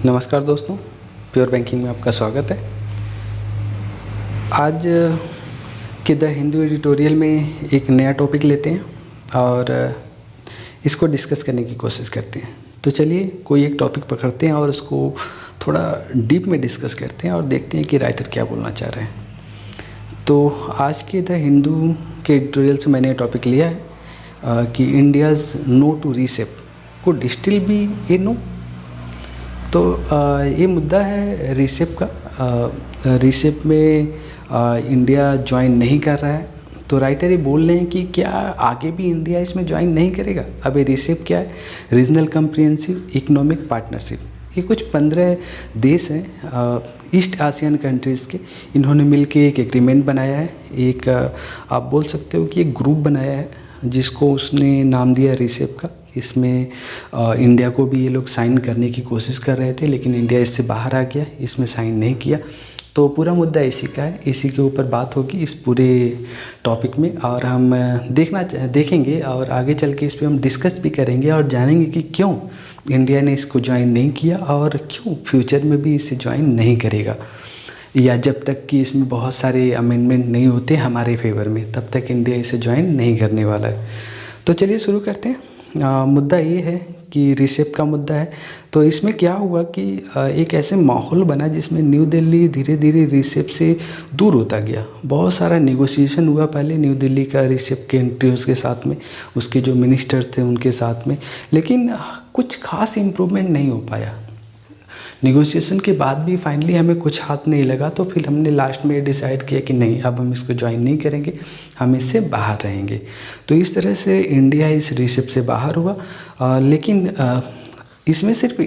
नमस्कार दोस्तों, pure banking में आपका स्वागत है। आज के द हिंदू एडिटोरियल में एक नया टॉपिक लेते हैं और इसको डिस्कस करने की कोशिश करते हैं। तो चलिए कोई एक टॉपिक पकड़ते हैं और उसको थोड़ा डीप में डिस्कस करते हैं और देखते हैं कि राइटर क्या बोलना चाह रहे हैं। तो आज के द हिंदू के एडिटोरियल से मैंने टॉपिक लिया है कि India's no to RCEP could still be a no. तो ये मुद्दा है रीसेप का। रीसेप में इंडिया ज्वाइन नहीं कर रहा है, तो राइटर ये बोल रहे हैं कि क्या आगे भी इंडिया इसमें ज्वाइन नहीं करेगा। अब ये रीसेप क्या है? Regional comprehensive economic partnership. ये कुछ 15 देश हैं ईस्ट आसियान कंट्रीज़ के, इन्होंने मिलके एक एग्रीमेंट बनाया है। एक आप बोल सकते हो कि एक ग्रुप बनाया है जिसको उसने नाम दिया रीसेप का। इसमें इंडिया को भी ये लोग साइन करने की कोशिश कर रहे थे, लेकिन इंडिया इससे बाहर आ गया, इसमें साइन नहीं किया। तो पूरा मुद्दा इसी का है, इसी के ऊपर बात होगी इस पूरे टॉपिक में, और हम देखेंगे और आगे चल के इस पर हम डिस्कस भी करेंगे और जानेंगे कि क्यों इंडिया ने इसको ज्वाइन नहीं किया और क्यों फ्यूचर में भी इसे ज्वाइन नहीं करेगा, या जब तक कि इसमें बहुत सारे अमेंडमेंट नहीं होते हमारे फेवर में तब तक इंडिया इसे ज्वाइन नहीं करने वाला है। तो चलिए शुरू करते हैं। मुद्दा ये है कि रीसेप का मुद्दा है। तो इसमें क्या हुआ कि एक ऐसे माहौल बना जिसमें न्यू दिल्ली धीरे धीरे रीसेप से दूर होता गया। बहुत सारा नेगोशिएशन हुआ पहले न्यू दिल्ली का रीसेप के कंट्रीज़ के साथ में, उसके जो मिनिस्टर्स थे उनके साथ में, लेकिन कुछ खास इम्प्रूवमेंट नहीं हो पाया। नेगोशिएशन के बाद भी फाइनली हमें कुछ हाथ नहीं लगा, तो फिर हमने लास्ट में डिसाइड किया कि नहीं, अब हम इसको ज्वाइन नहीं करेंगे, हम इससे बाहर रहेंगे। तो इस तरह से इंडिया इस रीसेप से बाहर हुआ। लेकिन इसमें सिर्फ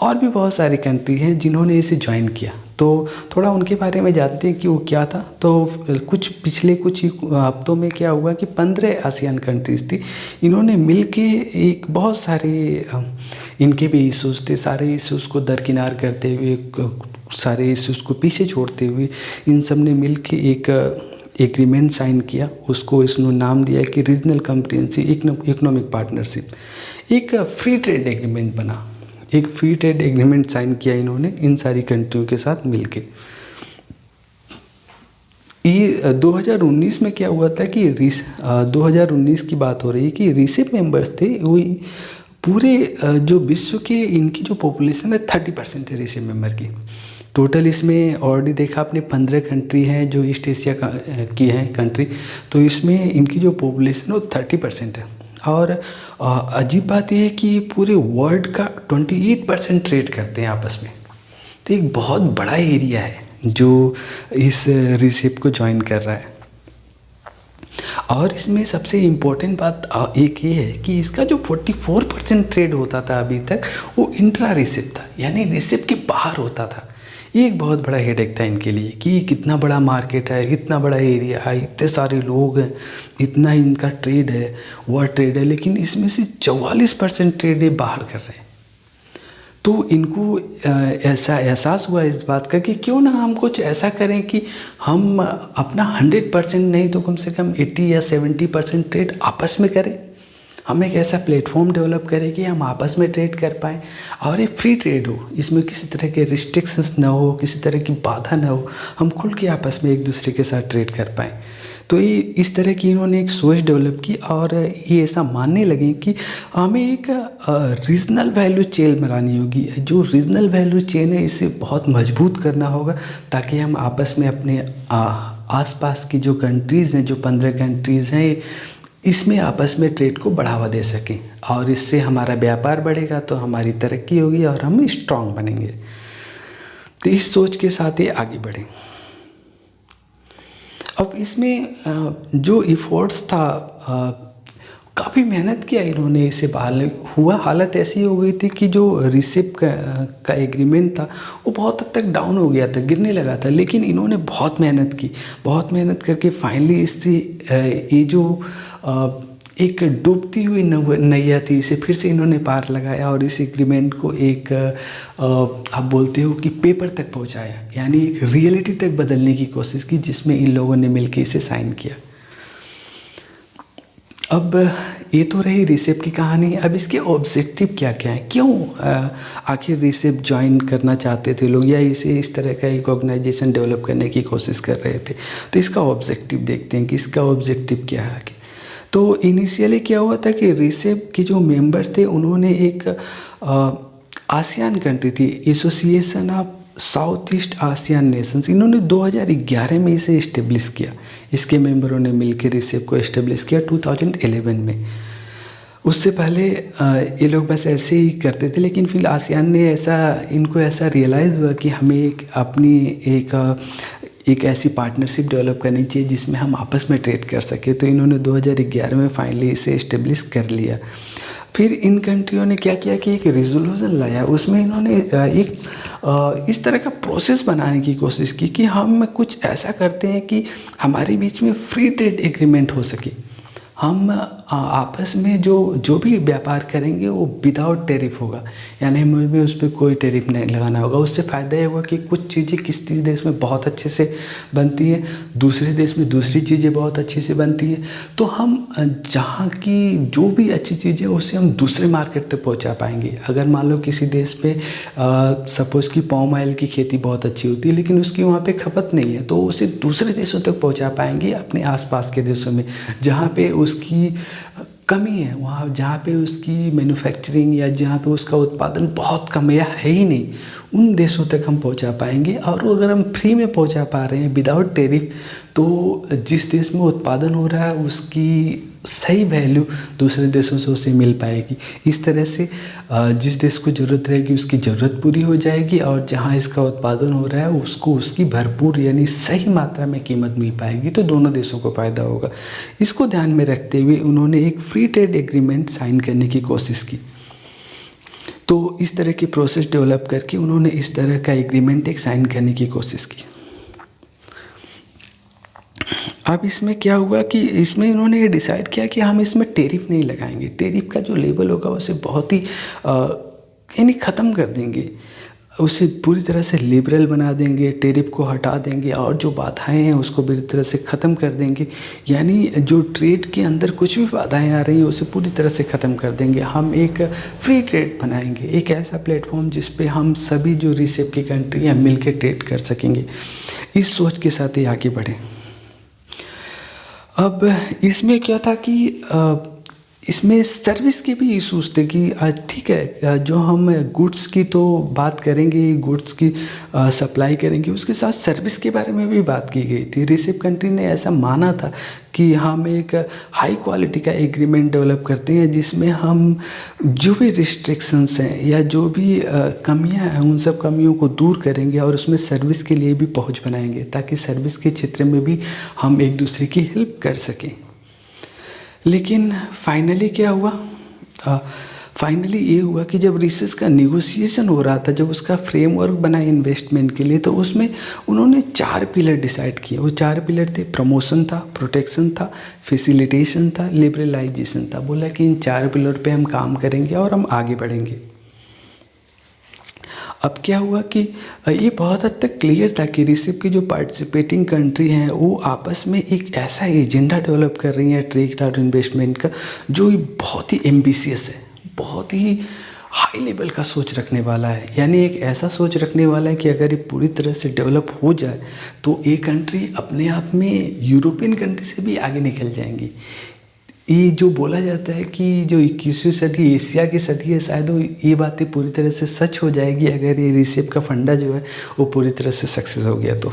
और भी बहुत सारी कंट्री हैं जिन्होंने इसे ज्वाइन किया। तो थोड़ा उनके बारे में जानते हैं कि वो क्या था। तो पिछले कुछ हफ्तों में क्या हुआ कि 15 आसियान कंट्रीज़ थी, इन्होंने मिलके एक बहुत सारे इनके भी इश्यूज़ थे, सारे इश्यूज़ को दरकिनार करते हुए, सारे इश्यूज़ को पीछे छोड़ते हुए इन सब ने मिल के एक एग्रीमेंट साइन किया। उसको इसने नाम दिया कि रीजनल कम्प्रिहेंसिव इकोनॉमिक पार्टनरशिप। एक फ्री ट्रेड एग्रीमेंट बना, एक फ्री ट्रेड एग्रीमेंट साइन किया इन्होंने इन सारी कंट्रियों के साथ मिलके। ये 2019 में क्या हुआ था कि 2019 की बात हो रही है कि रीसेप मेंबर्स थे वो पूरे जो विश्व के, इनकी जो पॉपुलेशन है 30% है रीसेप मेंबर की। टोटल इसमें ऑलरेडी देखा आपने 15 कंट्री हैं जो ईस्ट एशिया की हैं कंट्री, तो इसमें इनकी जो पॉपुलेशन है वो 30% है। और अजीब बात यह है कि पूरे वर्ल्ड का 28% ट्रेड करते हैं आपस में। तो एक बहुत बड़ा एरिया है जो इस रीसेप को ज्वाइन कर रहा है। और इसमें सबसे इम्पोर्टेंट बात एक ये है कि इसका जो 44% ट्रेड होता था अभी तक, वो इंट्रा रीसेप था, यानी रीसेप के बाहर होता था। ये एक बहुत बड़ा हेडेक था इनके लिए कि कितना बड़ा मार्केट है, इतना बड़ा एरिया है, इतने सारे लोग हैं, इतना इनका ट्रेड है, वर्ल्ड ट्रेड है, लेकिन इसमें से 44% ट्रेड ये बाहर कर रहे हैं। तो इनको ऐसा एहसास हुआ इस बात का कि क्यों ना हम कुछ ऐसा करें कि हम अपना 100% नहीं तो कम से कम 80 या 70% ट्रेड आपस में करें। हम एक ऐसा प्लेटफॉर्म डेवलप करें कि हम आपस में ट्रेड कर पाएँ और एक फ्री ट्रेड हो, इसमें किसी तरह के रिस्ट्रिक्शंस ना हो, किसी तरह की बाधा ना हो, हम खुल के आपस में एक दूसरे के साथ ट्रेड कर पाएँ। तो ये इस तरह की इन्होंने एक सोच डेवलप की और ये ऐसा मानने लगे कि हमें एक रीजनल वैल्यू चेन बनानी होगी। जो रीजनल वैल्यू चेन है इसे बहुत मजबूत करना होगा ताकि हम आपस में अपने आसपास की जो कंट्रीज़ हैं, जो 15 कंट्रीज़ हैं, इसमें आपस में ट्रेड को बढ़ावा दे सकें और इससे हमारा व्यापार बढ़ेगा तो हमारी तरक्की होगी और हम स्ट्रांग बनेंगे। तो इस सोच के साथ ही आगे बढ़ें। अब इसमें जो एफर्ट्स था, काफ़ी मेहनत किया इन्होंने, इसे बाहर हुआ। हालत ऐसी हो गई थी कि जो रीसेप का एग्रीमेंट था वो बहुत हद तक डाउन हो गया था, गिरने लगा था, लेकिन इन्होंने बहुत मेहनत की, बहुत मेहनत करके फाइनली इससे ये जो एक डूबती हुई नैया थी, इसे फिर से इन्होंने पार लगाया और इस एग्रीमेंट को एक आप बोलते हो कि पेपर तक पहुंचाया, यानी एक रियलिटी तक बदलने की कोशिश की, जिसमें इन लोगों ने मिलकर इसे साइन किया। अब ये तो रही रिसेप की कहानी। अब इसके ऑब्जेक्टिव क्या क्या हैं, क्यों आखिर रिसेप ज्वाइन करना चाहते थे लोग, या इसे इस तरह का एक ऑर्गेनाइजेशन डेवलप करने की कोशिश कर रहे थे। तो इसका ऑब्जेक्टिव देखते हैं कि इसका ऑब्जेक्टिव क्या है आगे। तो इनिशियली क्या हुआ था कि रिसेप के जो मेंबर थे उन्होंने एक आसियान कंट्री थी, association of south east ASEAN Nations, इन्होंने 2011 में इसे इस्टेब्लिश किया। इसके मेंबरों ने मिलकर रिसेप को इस्टेब्लिश किया 2011 में। उससे पहले ये लोग बस ऐसे ही करते थे, लेकिन फिर आसियान ने इनको ऐसा रियलाइज़ हुआ कि हमें एक ऐसी पार्टनरशिप डेवलप करनी चाहिए जिसमें हम आपस में ट्रेड कर सके। तो इन्होंने 2011 में फाइनली इसे इस्टेब्लिश कर लिया। फिर इन कंट्रियों ने क्या किया कि एक रिजोल्यूशन लाया, उसमें इन्होंने इस तरह का प्रोसेस बनाने की कोशिश की कि हम कुछ ऐसा करते हैं कि हमारे बीच में फ्री ट्रेड एग्रीमेंट हो सके। हम आपस में जो भी व्यापार करेंगे वो विदाउट टैरिफ होगा, यानी हमें उस पर कोई टैरिफ नहीं लगाना होगा। उससे फ़ायदा ये होगा कि कुछ चीज़ें किसी देश में बहुत अच्छे से बनती हैं, दूसरे देश में दूसरी चीज़ें बहुत अच्छे से बनती हैं। तो हम जहाँ की जो भी अच्छी चीज़ें उसे हम दूसरे मार्केट तक पहुँचा पाएंगे। अगर मान लो किसी देश पे सपोज़ कि पाम ऑयल की खेती बहुत अच्छी होती है, लेकिन उसकी वहाँ पे खपत नहीं है, तो उसे दूसरे देशों तक पहुँचा पाएंगे, अपने आसपास के देशों में जहाँ पे उसकी कमी है, वहाँ जहाँ पे उसकी मैन्युफैक्चरिंग या जहाँ पे उसका उत्पादन बहुत कम या है ही नहीं, उन देशों तक हम पहुँचा पाएंगे। और अगर हम फ्री में पहुँचा पा रहे हैं विदाउट टैरिफ, तो जिस देश में उत्पादन हो रहा है उसकी सही वैल्यू दूसरे देशों से उसे मिल पाएगी। इस तरह से जिस देश को ज़रूरत रहेगी उसकी ज़रूरत पूरी हो जाएगी, और जहाँ इसका उत्पादन हो रहा है उसको उसकी भरपूर यानी सही मात्रा में कीमत मिल पाएगी, तो दोनों देशों को फ़ायदा होगा। इसको ध्यान में रखते हुए उन्होंने एक फ्री ट्रेड एग्रीमेंट साइन करने की कोशिश की। तो इस तरह की प्रोसेस डेवलप करके उन्होंने इस तरह का एग्रीमेंट एक साइन करने की कोशिश की। अब इसमें क्या हुआ कि इसमें इन्होंने ये डिसाइड किया कि हम इसमें टैरिफ नहीं लगाएंगे। टैरिफ का जो लेवल होगा उसे बहुत ही यानी ख़त्म कर देंगे, उसे पूरी तरह से लिबरल बना देंगे, टैरिफ को हटा देंगे और जो बाधाएं हैं उसको पूरी तरह से ख़त्म कर देंगे। यानी जो ट्रेड के अंदर कुछ भी बाधाएं आ रही हैं उसे पूरी तरह से ख़त्म कर देंगे। हम एक फ्री ट्रेड बनाएंगे, एक ऐसा प्लेटफॉर्म जिस पे हम सभी जो रिसेप की कंट्री हैं मिल के ट्रेड कर सकेंगे। इस सोच के साथ ही आगे बढ़े। अब इसमें क्या था कि इसमें सर्विस के भी इशूज़ थे कि ठीक है, जो हम गुड्स की तो बात करेंगे, गुड्स की सप्लाई करेंगे, उसके साथ सर्विस के बारे में भी बात की गई थी। रिसेप कंट्री ने ऐसा माना था कि हम एक हाई क्वालिटी का एग्रीमेंट डेवलप करते हैं जिसमें हम जो भी रिस्ट्रिक्शंस हैं या जो भी कमियां हैं उन सब कमियों को दूर करेंगे, और उसमें सर्विस के लिए भी पहुंच बनाएंगे ताकि सर्विस के क्षेत्र में भी हम एक दूसरे की हेल्प कर सकें। लेकिन फाइनली क्या हुआ, फाइनली ये हुआ कि जब रिसेस का नेगोशिएशन हो रहा था, जब उसका फ्रेमवर्क बना इन्वेस्टमेंट के लिए, तो उसमें उन्होंने 4 पिलर डिसाइड किए। वो 4 पिलर थे, प्रमोशन था, प्रोटेक्शन था, फैसिलिटेशन था, लिबरलाइजेशन था। बोला कि इन 4 पिलर पे हम काम करेंगे और हम आगे बढ़ेंगे। अब क्या हुआ कि ये बहुत हद तक क्लियर था कि रिसेप की जो पार्टिसिपेटिंग कंट्री हैं वो आपस में एक ऐसा एजेंडा डेवलप कर रही हैं ट्रेड और इन्वेस्टमेंट का जो बहुत ही एम्बिशियस है, बहुत ही हाई लेवल का सोच रखने वाला है। यानी एक ऐसा सोच रखने वाला है कि अगर ये पूरी तरह से डेवलप हो जाए तो ये कंट्री अपने आप में यूरोपियन कंट्री से भी आगे निकल जाएंगी। ये जो बोला जाता है कि जो 21वीं सदी एशिया की सदी है, शायद वो ये बातें पूरी तरह से सच हो जाएगी अगर ये रिसेप का फंडा जो है वो पूरी तरह से सक्सेस हो गया तो।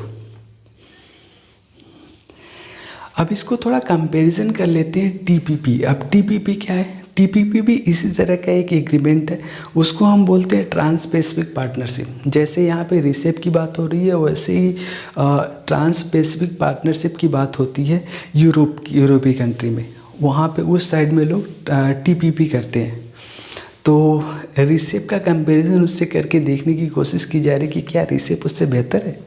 अब इसको थोड़ा कंपैरिजन कर लेते हैं टीपीपी। अब टीपीपी क्या है? टीपीपी भी इसी तरह का एक एग्रीमेंट है, उसको हम बोलते हैं ट्रांस पैसिफिक पार्टनरशिप। जैसे यहाँ पे रिसेप की बात हो रही है वैसे ही ट्रांस पैसिफिक पार्टनरशिप की बात होती है यूरोपीय कंट्री में। वहाँ पे उस साइड में लोग टीपीपी करते हैं। तो रिसेप का कंपैरिजन उससे करके देखने की कोशिश की जा रही कि क्या रिसेप उससे बेहतर है।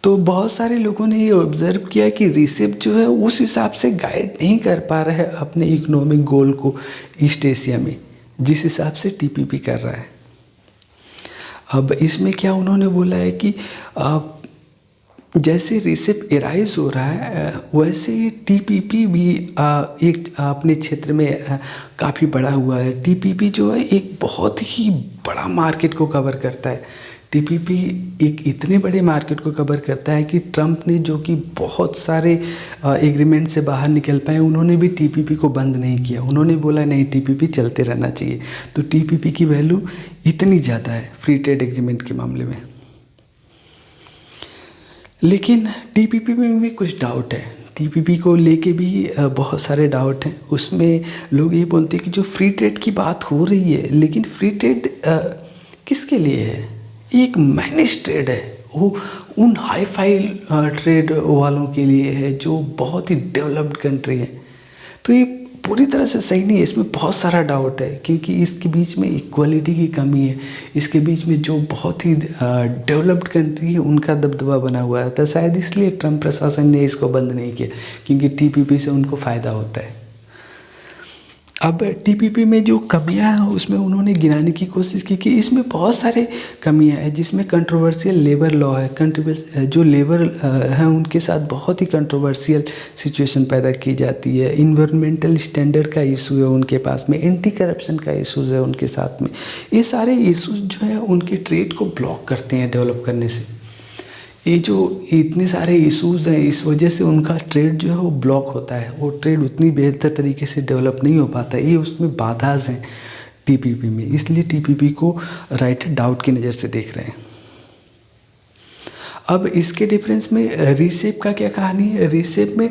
तो बहुत सारे लोगों ने ये ऑब्जर्व किया कि रिसेप जो है उस हिसाब से गाइड नहीं कर पा रहा है अपने इकोनॉमिक गोल को ईस्ट एशिया में जिस हिसाब से टीपीपी कर रहा है। अब इसमें क्या उन्होंने बोला है कि जैसे रिसेप एराइज हो रहा है वैसे टीपीपी भी एक अपने क्षेत्र में काफ़ी बड़ा हुआ है। टीपीपी जो है एक बहुत ही बड़ा मार्केट को कवर करता है। टीपीपी एक इतने बड़े मार्केट को कवर करता है कि ट्रम्प ने, जो कि बहुत सारे एग्रीमेंट से बाहर निकल पाए, उन्होंने भी टीपीपी को बंद नहीं किया। उन्होंने बोला नहीं, टीपीपी चलते रहना चाहिए। तो टीपीपी की वैल्यू इतनी ज़्यादा है फ्री ट्रेड एग्रीमेंट के मामले में। लेकिन टीपीपी में भी कुछ डाउट है। टीपीपी को लेके भी बहुत सारे डाउट हैं। उसमें लोग ये बोलते हैं कि जो फ्री ट्रेड की बात हो रही है, लेकिन फ्री ट्रेड किसके लिए है? एक मैनेज ट्रेड है, वो उन हाई फाई ट्रेड वालों के लिए है जो बहुत ही डेवलप्ड कंट्री है। तो ये पूरी तरह से सही नहीं है, इसमें बहुत सारा डाउट है, क्योंकि इसके बीच में इक्वालिटी की कमी है। इसके बीच में जो बहुत ही डेवलप्ड कंट्री है उनका दबदबा बना हुआ है। तो शायद इसलिए ट्रम्प प्रशासन ने इसको बंद नहीं किया, क्योंकि टीपीपी से उनको फ़ायदा होता है। अब टीपीपी में जो कमियां हैं उसमें उन्होंने गिनाने की कोशिश की कि इसमें बहुत सारे कमियां हैं, जिसमें कंट्रोवर्शियल लेबर लॉ है। जो लेबर हैं उनके साथ बहुत ही कंट्रोवर्शियल सिचुएशन पैदा की जाती है। इन्वायरमेंटल स्टैंडर्ड का इशू है उनके पास में, एंटी करप्शन का इशूज़ है उनके साथ में। ये सारे इशूज़ जो हैं उनके ट्रेड को ब्लॉक करते हैं डेवलप करने से। ये जो इतने सारे इश्यूज़ हैं, इस वजह से उनका ट्रेड जो है वो ब्लॉक होता है। वो ट्रेड उतनी बेहतर तरीके से डेवलप नहीं हो पाता। ये उसमें बाधाएं हैं टीपीपी में, इसलिए टीपीपी को राइटर डाउट की नज़र से देख रहे हैं। अब इसके डिफरेंस में रीसेप का क्या कहानी है? रीसेप में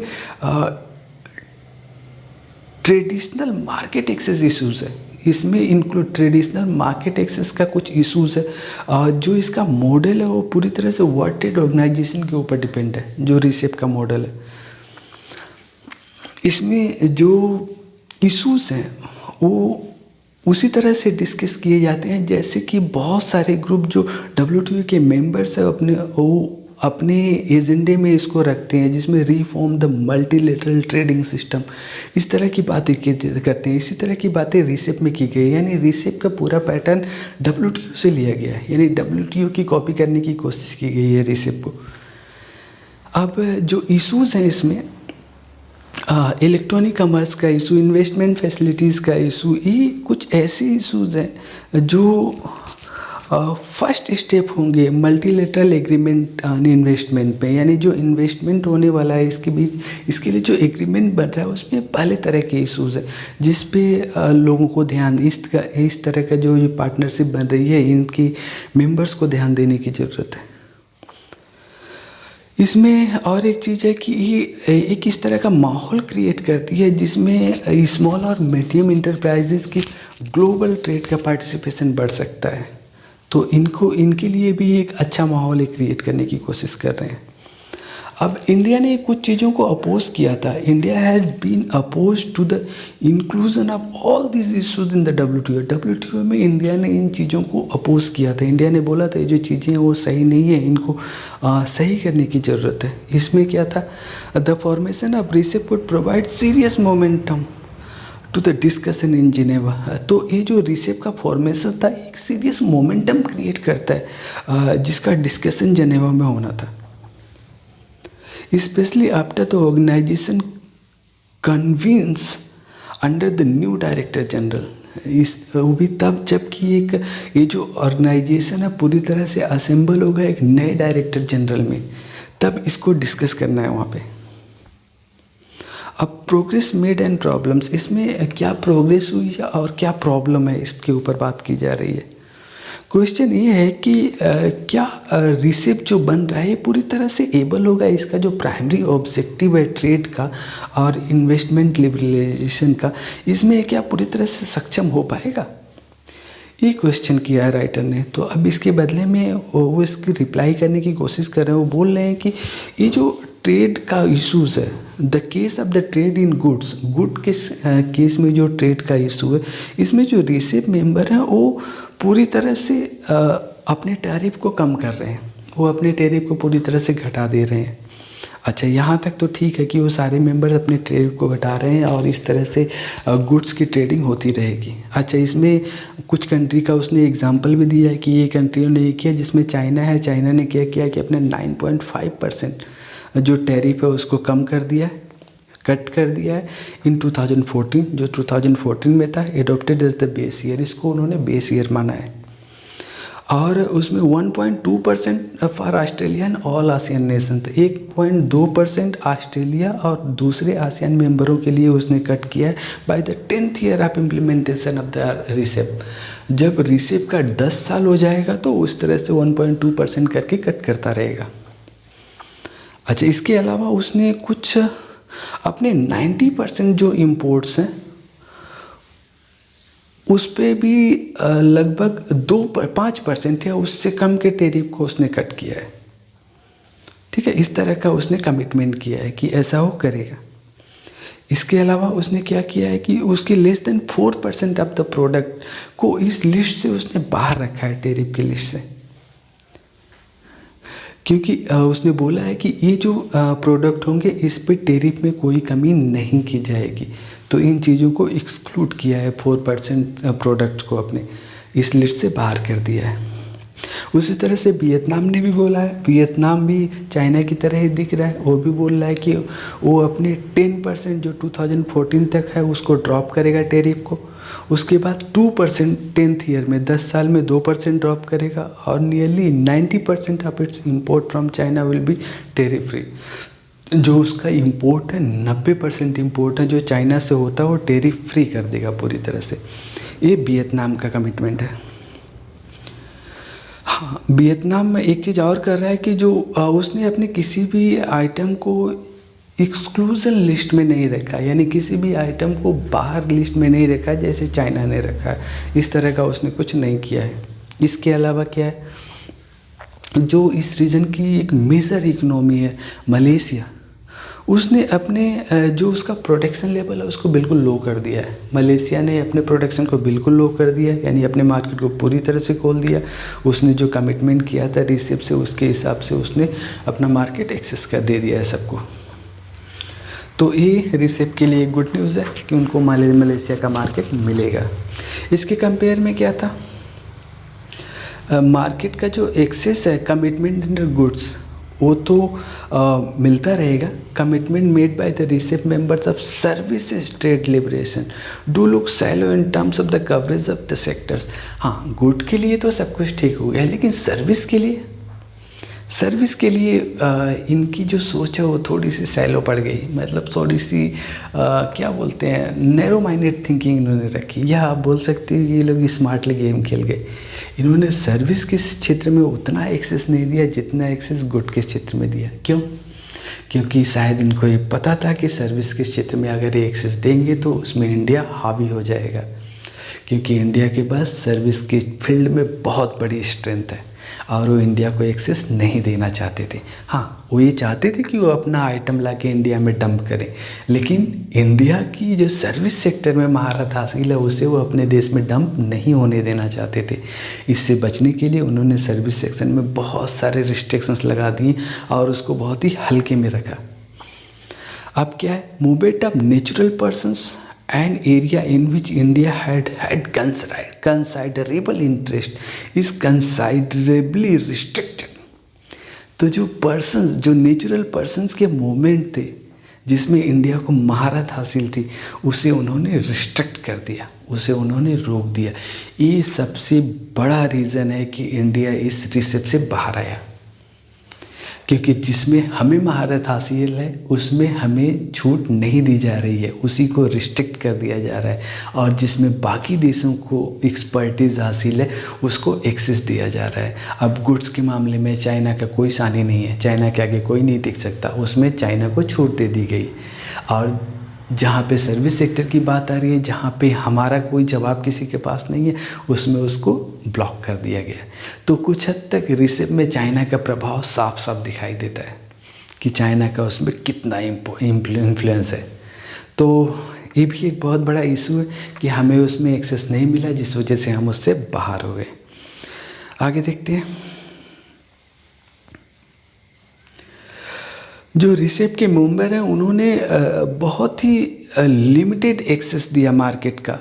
ट्रेडिशनल मार्केट एक्सेस इश्यूज़ है। इसमें इंक्लूड ट्रेडिशनल मार्केट एक्सेस का कुछ इश्यूज़ है। जो इसका मॉडल है वो पूरी तरह से वर्ल्ड ट्रेड ऑर्गेनाइजेशन के ऊपर डिपेंड है, जो रीसेप का मॉडल है। इसमें जो इश्यूज़ हैं वो उसी तरह से डिस्कस किए जाते हैं जैसे कि बहुत सारे ग्रुप जो WTO के मेंबर्स हैं अपने एजेंडे में इसको रखते हैं, जिसमें reform the multilateral trading system, इस तरह की बातें करते हैं। इसी तरह की बातें रीसेप में की गई, यानी रीसेप का पूरा पैटर्न WTO से लिया गया है, यानी WTO की कॉपी करने की कोशिश की गई है रीसेप को। अब जो इश्यूज़ हैं इसमें इलेक्ट्रॉनिक कॉमर्स का इशू, इन्वेस्टमेंट फैसिलिटीज़ का इशू, ये कुछ ऐसे इश्यूज़ हैं जो फर्स्ट स्टेप होंगे मल्टीलेटरल एग्रीमेंट इन्वेस्टमेंट पे, यानी जो इन्वेस्टमेंट होने वाला है इसके लिए जो एग्रीमेंट बन रहा है उसमें पहले तरह के इश्यूज़ है, जिस पे लोगों को ध्यान इस तरह का जो ये पार्टनरशिप बन रही है इनकी मेंबर्स को ध्यान देने की ज़रूरत है। इसमें और एक चीज़ है कि ये एक इस तरह का माहौल क्रिएट करती है जिसमें स्मॉल और मीडियम इंटरप्राइजेस की ग्लोबल ट्रेड का पार्टिसिपेशन बढ़ सकता है। तो इनके लिए भी एक अच्छा माहौल क्रिएट करने की कोशिश कर रहे हैं। अब इंडिया ने कुछ चीज़ों को अपोज किया था। India has been oppose to the inclusion of all this issues in the WTO में इंडिया ने इन चीज़ों को अपोज किया था। इंडिया ने बोला था ये जो चीज़ें हैं वो सही नहीं है, इनको सही करने की ज़रूरत है। इसमें क्या था? The formation of RCEP would provide serious momentum to the discussion in Geneva. तो ये जो रीसेप का फॉर्मेशन था एक सीरियस मोमेंटम क्रिएट करता है जिसका डिस्कशन जिनेवा में होना था, specially after the organization convenes under the new director general. वो भी तब जबकि ये जो ऑर्गेनाइजेशन है पूरी तरह से असेंबल होगा एक नए डायरेक्टर जनरल में, तब इसको डिस्कस करना है वहाँ पे। अब प्रोग्रेस मेड एंड प्रॉब्लम्स, इसमें क्या प्रोग्रेस हुई है और क्या प्रॉब्लम है इसके ऊपर बात की जा रही है। क्वेश्चन ये है कि क्या रीसेप जो बन रहा है ये पूरी तरह से एबल होगा, इसका जो प्राइमरी ऑब्जेक्टिव है ट्रेड का और इन्वेस्टमेंट लिबरलाइजेशन का, इसमें क्या पूरी तरह से सक्षम हो पाएगा? ये क्वेश्चन किया है राइटर ने। तो अब इसके बदले में वो इसकी रिप्लाई करने की कोशिश कर रहे हैं। वो बोल रहे हैं कि ये जो ट्रेड का इश्यूज़ है, the case of the trade in goods, good के केस में जो ट्रेड का इशू है, इसमें जो रीसेप मेंबर हैं वो पूरी तरह से अपने टैरिफ को कम कर रहे हैं, वो अपने टैरिफ को पूरी तरह से घटा दे रहे हैं। अच्छा, यहाँ तक तो ठीक है कि वो सारे मेंबर्स अपने ट्रेड को घटा रहे हैं और इस तरह से गुड्स की ट्रेडिंग होती रहेगी। अच्छा, इसमें कुछ कंट्री का उसने एग्जांपल भी दिया है कि ये कंट्रियों ने ये किया, जिसमें चाइना है। चाइना ने क्या किया कि अपने 9.5% जो टैरिफ है उसको कम कर दिया है, कट कर दिया है इन 2014, जो 2014 में था, adopted as the base year. इसको उन्होंने बेस ईयर माना है। और उसमें 1.2% for Australian all ASEAN nation, 1.2% Australia और दूसरे आसियान मेंबरों के लिए उसने कट किया है by the 10th year of implementation of the RCEP. जब रिसेप का 10 साल हो जाएगा तो उस तरह से 1.2% करके कट करता रहेगा। अच्छा, इसके अलावा उसने कुछ अपने 90% जो इम्पोर्ट्स हैं उस पे भी लगभग 5% या उससे कम के टैरिफ को उसने कट किया है। ठीक है, इस तरह का उसने कमिटमेंट किया है कि ऐसा वो करेगा। इसके अलावा उसने क्या किया है कि उसके less than 4% of the product को इस लिस्ट से उसने बाहर रखा है, टैरिफ की लिस्ट से। क्योंकि उसने बोला है कि ये जो प्रोडक्ट होंगे इस पे टैरिफ में कोई कमी नहीं की जाएगी। तो इन चीज़ों को एक्सक्लूड किया है, 4% प्रोडक्ट को अपने इस लिस्ट से बाहर कर दिया है। उसी तरह से वियतनाम ने भी बोला है, वियतनाम भी चाइना की तरह ही दिख रहा है। वो भी बोल रहा है कि वो अपने 10% जो 2014 तक है उसको ड्रॉप करेगा टैरिफ को। उसके बाद 2% 10th ईयर में, 10 साल में 2% ड्रॉप करेगा और nearly 90% of its import from China will be tariff free. जो उसका इम्पोर्ट है, 90% इम्पोर्ट है जो चाइना से होता है वो टैरिफ फ्री कर देगा पूरी तरह से। ये वियतनाम का कमिटमेंट है। हाँ, वियतनाम में एक चीज़ और कर रहा है कि जो उसने अपने किसी भी आइटम को एक्सक्लूजन लिस्ट में नहीं रखा, यानी किसी भी आइटम को बाहर लिस्ट में नहीं रखा जैसे चाइना ने रखा है। इस तरह का उसने कुछ नहीं किया है। इसके अलावा क्या है, जो इस रीजन की एक मेजर इकोनॉमी है मलेशिया, उसने अपने जो उसका प्रोडक्शन लेवल है उसको बिल्कुल लो कर दिया है। मलेशिया ने अपने प्रोडक्शन को बिल्कुल लो कर दिया, यानी अपने मार्केट को पूरी तरह से खोल दिया। उसने जो कमिटमेंट किया था रिसेप से, उसके हिसाब से उसने अपना मार्केट एक्सेस कर दे दिया है सबको। तो ये रिसेप के लिए गुड न्यूज़ है कि उनको मलेशिया का मार्केट मिलेगा। इसके कंपेयर में क्या था, मार्केट का जो एक्सेस है कमिटमेंट अंडर गुड्स वो तो मिलता रहेगा। Commitment made by the RCEP members of services trade liberation do look shallow in terms of the coverage of the sectors. हाँ, गुड के लिए तो सब कुछ ठीक हो गया, लेकिन सर्विस के लिए इनकी जो सोच है वो थोड़ी सी सैलो पड़ गई। मतलब थोड़ी सी क्या बोलते हैं, नैरो माइंडेड थिंकिंग इन्होंने रखी, या आप बोल सकते हो ये लोग स्मार्टली गेम खेल गए। इन्होंने सर्विस के क्षेत्र में उतना एक्सेस नहीं दिया जितना एक्सेस गुड के क्षेत्र में दिया। क्यों? क्योंकि शायद इनको ये पता था कि सर्विस के क्षेत्र में अगर ये एक्सेस देंगे तो उसमें इंडिया हावी हो जाएगा, क्योंकि इंडिया के पास सर्विस के फील्ड में बहुत बड़ी स्ट्रेंथ है और वो इंडिया को एक्सेस नहीं देना चाहते थे। हाँ, वो ये चाहते थे कि वो अपना आइटम ला के इंडिया में डंप करें, लेकिन इंडिया की जो सर्विस सेक्टर में महारत हासिल है उसे वो अपने देश में डंप नहीं होने देना चाहते थे। इससे बचने के लिए उन्होंने सर्विस सेक्शन में बहुत सारे रिस्ट्रिक्शंस लगा दिए और उसको बहुत ही हल्के में रखा। अब क्या है, movement of natural persons and area in which India had considerable interest is considerably restricted। तो जो पर्सन्स, जो नेचुरल पर्सन्स के मूवमेंट थे जिसमें इंडिया को महारत हासिल थी, उसे उन्होंने रिस्ट्रिक्ट कर दिया, उसे उन्होंने रोक दिया। ये सबसे बड़ा रीज़न है कि इंडिया इस रिसेप से बाहर आया, क्योंकि जिसमें हमें महारत हासिल है उसमें हमें छूट नहीं दी जा रही है, उसी को रिस्ट्रिक्ट कर दिया जा रहा है। और जिसमें बाकी देशों को एक्सपर्टीज़ हासिल है उसको एक्सेस दिया जा रहा है। अब गुड्स के मामले में चाइना का कोई सानी नहीं है, चाइना के आगे कोई नहीं टिक सकता, उसमें चाइना को छूट दे दी गई। और जहाँ पे सर्विस सेक्टर की बात आ रही है, जहाँ पे हमारा कोई जवाब किसी के पास नहीं है, उसमें उसको ब्लॉक कर दिया गया। तो कुछ हद तक रिसेप में चाइना का प्रभाव साफ साफ दिखाई देता है कि चाइना का उसमें कितना इन्फ्लुएंस है। तो ये भी एक बहुत बड़ा इशू है कि हमें उसमें एक्सेस नहीं मिला, जिस वजह से हम उससे बाहर हो गए। आगे देखते हैं। जो रिसेप के मेंबर हैं उन्होंने बहुत ही लिमिटेड एक्सेस दिया मार्केट का,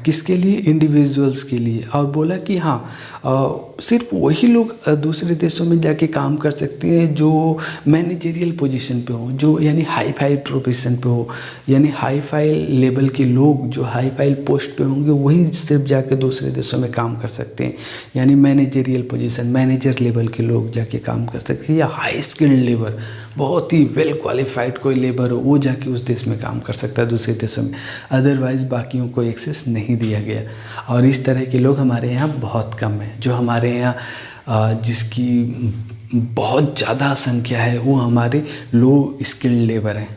किसके लिए, इंडिविजुअल्स के लिए, और बोला कि हाँ सिर्फ वही लोग दूसरे देशों में जाके काम कर सकते हैं जो मैनेजरियल पोजीशन पे हो, जो यानी हाई फाई प्रोफेशन पे हो, यानी हाई फाई लेवल के लोग जो हाई फाई पोस्ट पे होंगे वही सिर्फ जाके दूसरे देशों में काम कर सकते हैं। यानी मैनेजरियल पोजीशन, मैनेजर लेवल के लोग जाके काम कर सकते हैं, या हाई स्किल्ड लेबर, बहुत ही वेल क्वालिफाइड कोई लेबर हो वो जाके उस देश में काम कर सकता है दूसरे देशों में, अदरवाइज़ बाकियों को एक्सेस नहीं दिया गया। और इस तरह के लोग हमारे यहाँ बहुत कम हैं। जो हमारे यहाँ जिसकी बहुत ज़्यादा संख्या है वो हमारे लो स्किल्ड लेबर हैं,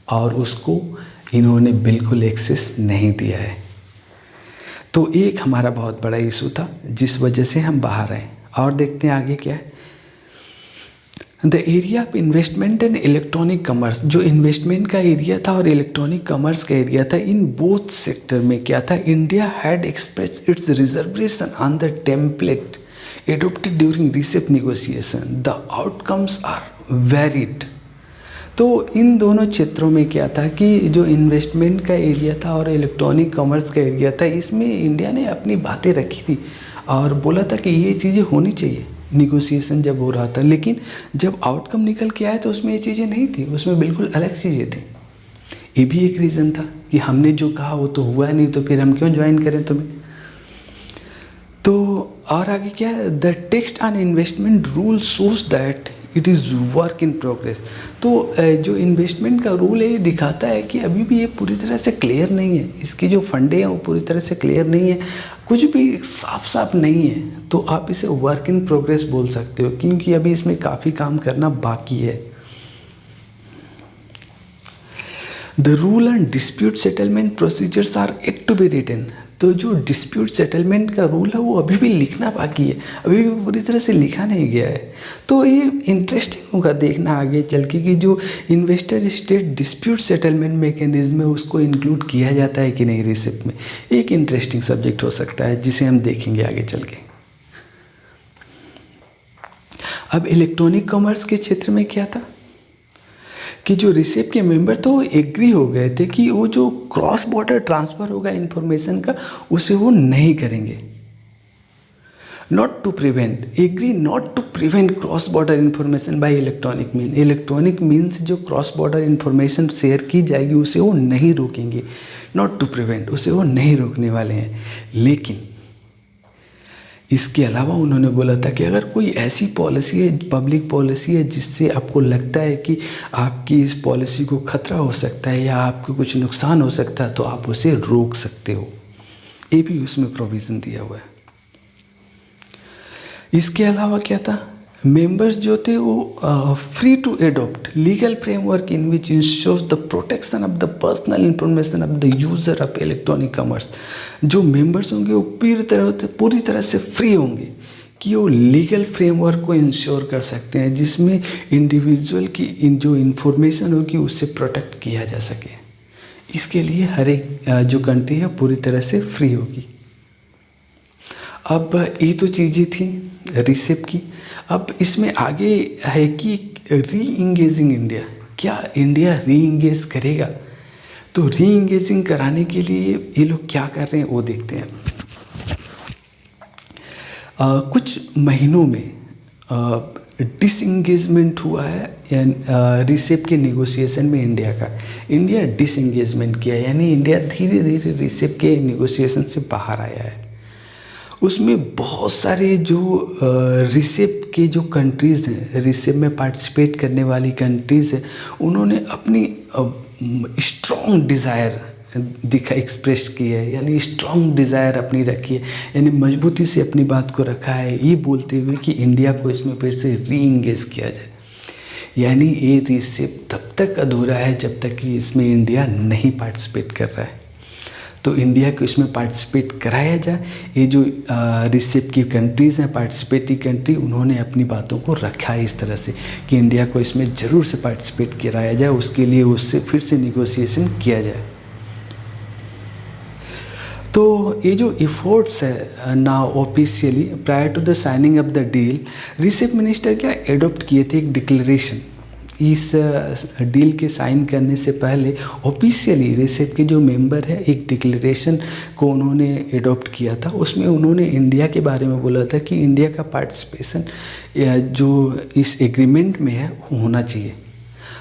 और उसको इन्होंने बिल्कुल एक्सेस नहीं दिया है। तो एक हमारा बहुत बड़ा इशू था जिस वजह से हम बाहर आए। और देखते हैं आगे क्या है। The area of investment and electronic commerce, जो इन्वेस्टमेंट का एरिया था और इलेक्ट्रॉनिक कॉमर्स का एरिया था, इन बोथ सेक्टर में क्या था, India had express its reservation on the template adopted during RCEP negotiation, the outcomes are varied. तो इन दोनों क्षेत्रों में क्या था कि जो इन्वेस्टमेंट का एरिया था और इलेक्ट्रॉनिक कॉमर्स का एरिया था, इसमें इंडिया ने अपनी बातें रखी थी और बोला था कि ये चीज़ें होनी चाहिए निगोशिएशन जब हो रहा था। लेकिन जब आउटकम निकल के आया तो उसमें ये चीज़ें नहीं थी, उसमें बिल्कुल अलग चीज़ें थी। ये भी एक रीज़न था कि हमने जो कहा वो तो हुआ नहीं, तो फिर हम क्यों ज्वाइन करें तुम्हें। तो और आगे क्या है, the text on investment rule shows that it is work in progress. तो जो इन्वेस्टमेंट का रूल है ये दिखाता है कि अभी भी ये पूरी तरह से क्लियर नहीं है, इसकी जो फंडे हैं वो पूरी तरह से क्लियर नहीं है, कुछ भी साफ साफ नहीं है। तो आप इसे वर्क इन प्रोग्रेस बोल सकते हो, क्योंकि अभी इसमें काफ़ी काम करना बाकी है। The rule and dispute settlement procedures are yet to be written. तो जो डिस्प्यूट सेटलमेंट का रूल है वो अभी भी लिखना बाकी है, अभी भी पूरी तरह से लिखा नहीं गया है। तो ये इंटरेस्टिंग होगा देखना आगे चल के कि जो investor state dispute settlement mechanism है उसको इंक्लूड किया जाता है कि नहीं रिसिप में। एक इंटरेस्टिंग सब्जेक्ट हो सकता है जिसे हम देखेंगे आगे चल के। अब इलेक्ट्रॉनिक कॉमर्स के क्षेत्र में क्या था कि जो रिसेप के मेंबर थे वो एग्री हो गए थे कि वो जो क्रॉस बॉर्डर ट्रांसफ़र होगा इन्फॉर्मेशन का उसे वो नहीं करेंगे। Not to prevent, agree not to prevent cross border information by electronic mean. Electronic mean से जो क्रॉस बॉर्डर इन्फॉर्मेशन शेयर की जाएगी उसे वो नहीं रोकेंगे। नॉट टू प्रिवेंट, उसे वो नहीं रोकने वाले हैं। लेकिन इसके अलावा उन्होंने बोला था कि अगर कोई ऐसी पॉलिसी है, पब्लिक पॉलिसी है, जिससे आपको लगता है कि आपकी इस पॉलिसी को खतरा हो सकता है या आपको कुछ नुकसान हो सकता है तो आप उसे रोक सकते हो। ये भी उसमें प्रोविज़न दिया हुआ है। इसके अलावा क्या था, मेंबर्स जो थे वो free to adopt legal framework in which ensures the protection of the personal information of the user of electronic commerce. जो मेंबर्स होंगे वो पूरी तरह से फ्री होंगे कि वो लीगल फ्रेमवर्क को इंश्योर कर सकते हैं जिसमें इंडिविजुअल की जो इन्फॉर्मेशन होगी उससे प्रोटेक्ट किया जा सके। इसके लिए हर एक जो कंट्री है पूरी तरह से फ्री होगी। अब ये तो चीज़ें थी रिसेप की। अब इसमें आगे है कि री इंगेजिंग इंडिया, क्या इंडिया री इंगेज करेगा? तो री इंगेजिंग कराने के लिए ये लोग क्या कर रहे हैं वो देखते हैं। कुछ महीनों में डिसएंगेजमेंट हुआ है रिसेप के नेगोशिएशन में इंडिया डिसएंगेजमेंट किया, यानी इंडिया धीरे धीरे रिसेप के नेगोशिएशन से बाहर आया है। उसमें बहुत सारे जो रिसेप के जो कंट्रीज़ हैं, रिसेप में पार्टिसिपेट करने वाली कंट्रीज़ हैं, उन्होंने अपनी स्ट्रॉन्ग डिज़ायर एक्सप्रेस की है, यानी स्ट्रॉन्ग डिज़ायर अपनी रखी है, यानी मजबूती से अपनी बात को रखा है, ये बोलते हुए कि इंडिया को इसमें फिर से री इंगेज किया जाए। यानी ये रिसेप तब तक अधूरा है जब तक कि इसमें इंडिया नहीं पार्टिसिपेट कर रहा है। तो इंडिया को इसमें पार्टिसिपेट कराया जाए। ये जो रिसेप की कंट्रीज़ हैं, पार्टिसिपेटिंग कंट्री, उन्होंने अपनी बातों को रखा है इस तरह से कि इंडिया को इसमें ज़रूर से पार्टिसिपेट कराया जाए, उसके लिए उससे फिर से निगोशिएशन किया जाए। तो ये जो एफर्ट्स है now officially prior to the signing of the deal, रिसेप मिनिस्टर क्या एडॉप्ट किए थे एक डिक्लेरेशन इस डील के साइन करने से पहले ऑफिशियली रिसेप के जो मेंबर है एक डिक्लेरेशन को उन्होंने एडॉप्ट किया था। उसमें उन्होंने इंडिया के बारे में बोला था कि इंडिया का पार्टिसिपेशन जो इस एग्रीमेंट में है वो होना चाहिए।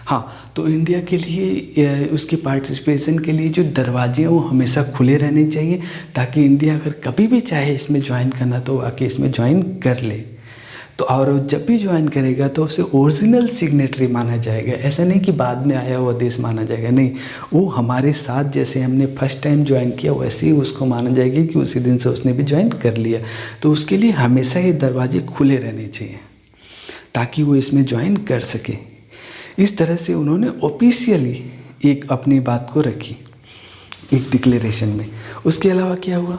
हाँ, तो इंडिया के लिए उसके पार्टिसिपेशन के लिए जो दरवाजे हैं वो हमेशा खुले रहने चाहिए, ताकि इंडिया अगर कभी भी चाहे इसमें ज्वाइन करना तो आके इसमें ज्वाइन कर ले। तो और जब भी ज्वाइन करेगा तो उसे ओरिजिनल सिग्नेटरी माना जाएगा। ऐसा नहीं कि बाद में आया हुआ देश माना जाएगा, नहीं, वो हमारे साथ जैसे हमने फर्स्ट टाइम ज्वाइन किया वैसे ही उसको माना जाएगा कि उसी दिन से उसने भी ज्वाइन कर लिया। तो उसके लिए हमेशा ये दरवाजे खुले रहने चाहिए ताकि वो इसमें ज्वाइन कर सके। इस तरह से उन्होंने ऑफिशियली एक अपनी बात को रखी एक डिक्लेरेशन में। उसके अलावा क्या हुआ,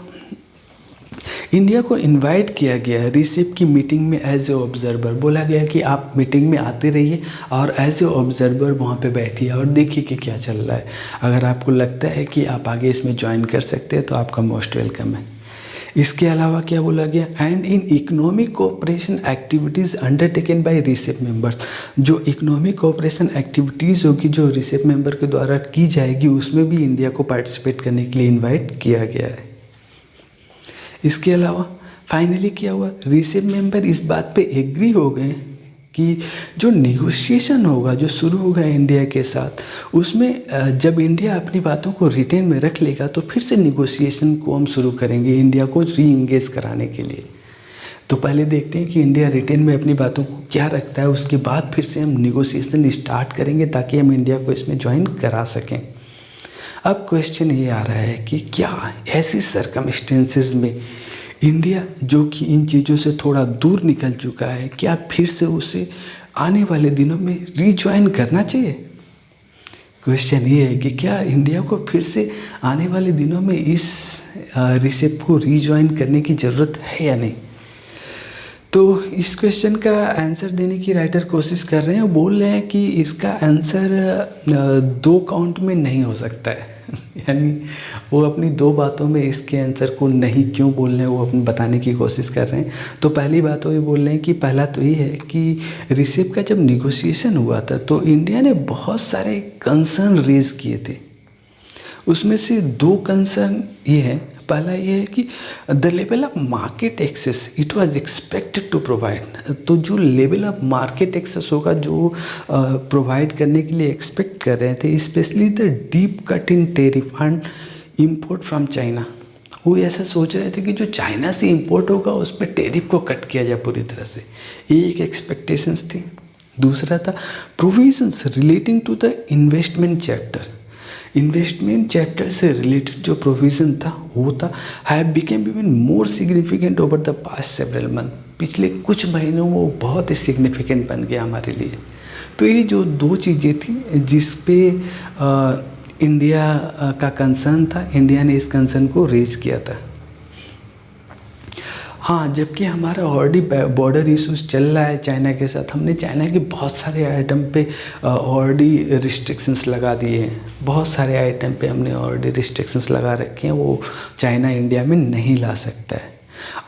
इंडिया को इनवाइट किया गया रिसेप की मीटिंग में एज ए ऑब्जर्वर। बोला गया कि आप मीटिंग में आते रहिए और एज ए ऑब्जर्वर वहाँ पे बैठिए और देखिए कि क्या चल रहा है। अगर आपको लगता है कि आप आगे इसमें ज्वाइन कर सकते हैं तो आपका मोस्ट वेलकम है। इसके अलावा क्या बोला गया, and in economic cooperation activities undertaken by रिसेप members. जो इकोनॉमिक कोऑपरेशन एक्टिविटीज़ होगी जो रिसेप मेंबर के द्वारा की जाएगी उसमें भी इंडिया को पार्टिसिपेट करने के लिए इन्वाइट किया गया है। इसके अलावा फाइनली क्या हुआ, रिसेप मेंबर इस बात पे एग्री हो गए कि जो निगोशिएशन होगा जो शुरू होगा इंडिया के साथ, उसमें जब इंडिया अपनी बातों को रिटेन में रख लेगा तो फिर से निगोशिएशन को हम शुरू करेंगे इंडिया को री इंगेज कराने के लिए। तो पहले देखते हैं कि इंडिया रिटेन में अपनी बातों को क्या रखता है, उसके बाद फिर से हम निगोशिएशन स्टार्ट करेंगे ताकि हम इंडिया को इसमें ज्वाइन करा सकें। अब क्वेश्चन ये आ रहा है कि क्या ऐसी सर्कमस्टेंसेस में इंडिया जो कि इन चीज़ों से थोड़ा दूर निकल चुका है, क्या फिर से उसे आने वाले दिनों में रीज्वाइन करना चाहिए? क्वेश्चन ये है कि क्या इंडिया को फिर से आने वाले दिनों में इस रिसेप को रीज्वाइन करने की ज़रूरत है या नहीं? तो इस क्वेश्चन का आंसर देने की राइटर कोशिश कर रहे हैं और बोल रहे हैं कि इसका आंसर 2 काउंट में नहीं हो सकता है। यानी वो अपनी 2 बातों में इसके आंसर को नहीं क्यों बोल रहे हैं वो अपन बताने की कोशिश कर रहे हैं। तो पहली बात वो ये बोल रहे हैं कि पहला तो ये है कि रिसेप का जब निगोशिएशन हुआ था तो इंडिया ने बहुत सारे कंसर्न रेज किए थे। उसमें से 2 कंसर्न ये है, पहला ये है कि the level of market access it was expected to provide. तो जो लेवल ऑफ मार्केट एक्सेस होगा जो प्रोवाइड करने के लिए एक्सपेक्ट कर रहे थे, specially the deep cut in tariff and import from China. वो ऐसा सोच रहे थे कि जो चाइना से इम्पोर्ट होगा उस पर टेरिफ को कट किया जाए पूरी तरह से, ये एक एक्सपेक्टेशंस थी। दूसरा था provisions relating to the investment chapter. Investment chapter से रिलेटेड जो प्रोविज़न था वो था have become even more significant over the past several month. पिछले कुछ महीनों में वो बहुत ही सिग्निफिकेंट बन गया हमारे लिए। तो ये जो 2 चीज़ें थी जिस पे इंडिया का कंसर्न था, इंडिया ने इस कंसर्न को रेज किया था। हाँ, जबकि हमारा ऑलरेडी बॉर्डर इश्यूज चल रहा है चाइना के साथ, हमने चाइना के बहुत सारे आइटम पे ऑलरेडी रिस्ट्रिक्शंस लगा दिए हैं। बहुत सारे आइटम पे हमने ऑलरेडी रिस्ट्रिक्शंस लगा रखे हैं, वो चाइना इंडिया में नहीं ला सकता है।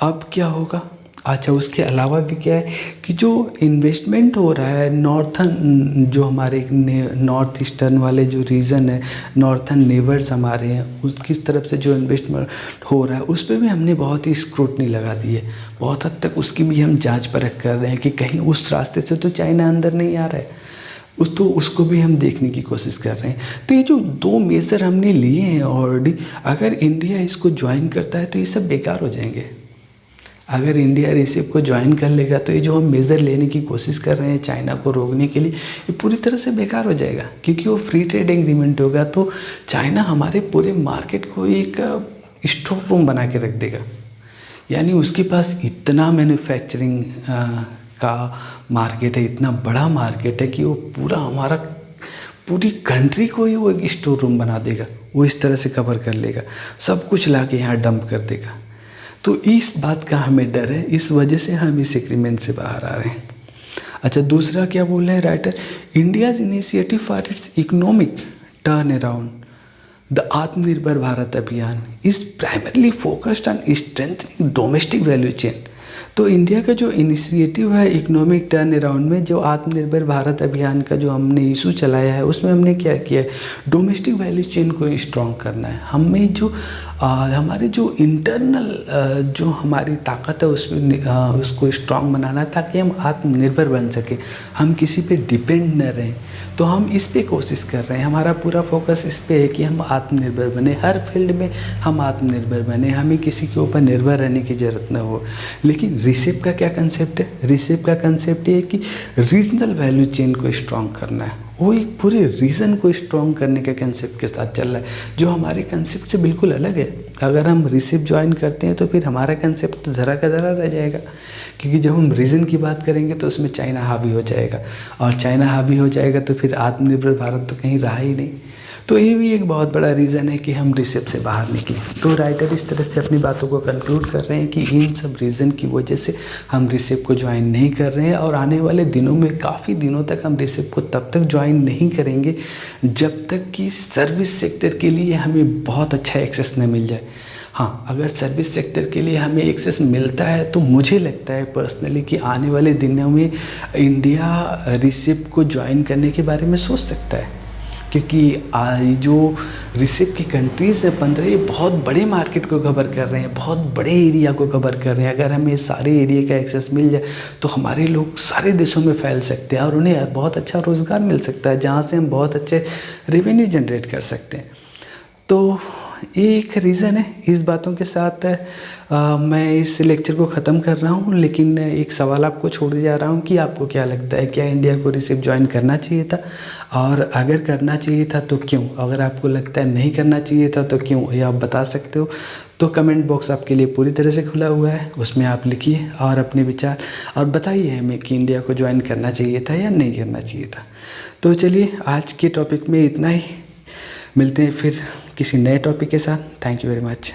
अब क्या होगा, अच्छा उसके अलावा भी क्या है कि जो इन्वेस्टमेंट हो रहा है नॉर्थन, जो हमारे नॉर्थ ईस्टर्न वाले जो रीजन है, नॉर्थन नेबर्स हमारे हैं, उसकी तरफ से जो इन्वेस्टमेंट हो रहा है उस पर भी हमने बहुत ही स्क्रूटनी लगा दी है। बहुत हद तक उसकी भी हम जांच परख कर रहे हैं कि कहीं उस रास्ते से तो चाइना अंदर नहीं आ रहा है, उसको भी हम देखने की कोशिश कर रहे हैं। तो ये जो 2 मेजर हमने लिए हैं ऑलरेडी, अगर इंडिया इसको ज्वाइन करता है तो ये सब बेकार हो जाएंगे। अगर इंडिया रिसेप को ज्वाइन कर लेगा तो ये जो हम मेज़र लेने की कोशिश कर रहे हैं चाइना को रोकने के लिए, ये पूरी तरह से बेकार हो जाएगा, क्योंकि वो फ्री ट्रेड एग्रीमेंट होगा। तो चाइना हमारे पूरे मार्केट को एक स्टोर रूम बना के रख देगा। यानी उसके पास इतना मैन्युफैक्चरिंग का मार्केट है, इतना बड़ा मार्केट है कि वो पूरी कंट्री को ही वो एक स्टोर रूम बना देगा। वो इस तरह से कवर कर लेगा, सब कुछ ला के यहाँ डंप कर देगा। तो इस बात का हमें डर है, इस वजह से हम इस एग्रीमेंट से बाहर आ रहे हैं। अच्छा, दूसरा क्या बोल रहे हैं writer, India's initiative for its economic turn around the आत्मनिर्भर भारत अभियान is primarily focused on strengthening domestic value chain. तो इंडिया का जो इनिशिएटिव है इकोनॉमिक टर्न अराउंड में, जो आत्मनिर्भर भारत अभियान का जो हमने इशू चलाया है, उसमें हमने क्या किया है, डोमेस्टिक वैल्यू चेन को स्ट्रॉन्ग करना है। हमें जो हमारे जो इंटरनल जो हमारी ताकत है उसमें उसको स्ट्रॉन्ग बनाना है, ताकि हम आत्मनिर्भर बन सकें, हम किसी पे डिपेंड न रहें। तो हम इस पे कोशिश कर रहे हैं, हमारा पूरा फोकस इस पे है कि हम आत्मनिर्भर बने, हर फील्ड में हम आत्मनिर्भर बने, हमें किसी के ऊपर निर्भर रहने की ज़रूरत न हो। लेकिन रिसेप का क्या कंसेप्ट है, रिसेप का कंसेप्ट ये है कि रीजनल वैल्यू चेन को स्ट्रॉन्ग करना है। वो एक पूरे रीजन को स्ट्रॉन्ग करने के कंसेप्ट के साथ चल रहा है, जो हमारे कंसेप्ट से बिल्कुल अलग है। अगर हम रिसेप ज्वाइन करते हैं तो फिर हमारा कंसेप्ट तो ज़रा का ज़रा रह जाएगा, क्योंकि जब हम रीजन की बात करेंगे तो उसमें चाइना हावी हो जाएगा, और चाइना हावी हो जाएगा तो फिर आत्मनिर्भर भारत तो कहीं रहा ही नहीं। तो ये भी एक बहुत बड़ा रीज़न है कि हम रिसेप से बाहर निकले। तो राइटर इस तरह से अपनी बातों को कंक्लूड कर रहे हैं कि इन सब रीज़न की वजह से हम रिसेप को ज्वाइन नहीं कर रहे हैं, और आने वाले दिनों में काफ़ी दिनों तक हम रिसेप को तब तक ज्वाइन नहीं करेंगे जब तक कि सर्विस सेक्टर के लिए हमें बहुत अच्छा एक्सेस न मिल जाए। हाँ, अगर सर्विस सेक्टर के लिए हमें एक्सेस मिलता है तो मुझे लगता है पर्सनली कि आने वाले दिनों में इंडिया रिसेप को ज्वाइन करने के बारे में सोच सकता है, क्योंकि जो रिसेप की कंट्रीज़ हैं 15, ये बहुत बड़े मार्केट को कवर कर रहे हैं, बहुत बड़े एरिया को कवर कर रहे हैं। अगर हमें सारे एरिया का एक्सेस मिल जाए तो हमारे लोग सारे देशों में फैल सकते हैं और उन्हें बहुत अच्छा रोज़गार मिल सकता है, जहाँ से हम बहुत अच्छे रेवेन्यू जनरेट कर सकते हैं। तो ये एक रीज़न है। इस बातों के साथ मैं इस लेक्चर को ख़त्म कर रहा हूँ, लेकिन एक सवाल आपको छोड़ जा रहा हूँ कि आपको क्या लगता है, क्या इंडिया को रिसेप ज्वाइन करना चाहिए था, और अगर करना चाहिए था तो क्यों? अगर आपको लगता है नहीं करना चाहिए था तो क्यों, ये आप बता सकते हो। तो कमेंट बॉक्स आपके लिए पूरी तरह से खुला हुआ है, उसमें आप लिखिए और अपने विचार और बताइए हमें कि इंडिया को ज्वाइन करना चाहिए था या नहीं करना चाहिए था। तो चलिए, आज के टॉपिक में इतना ही, मिलते हैं फिर किसी नए टॉपिक के साथ। Thank you very much.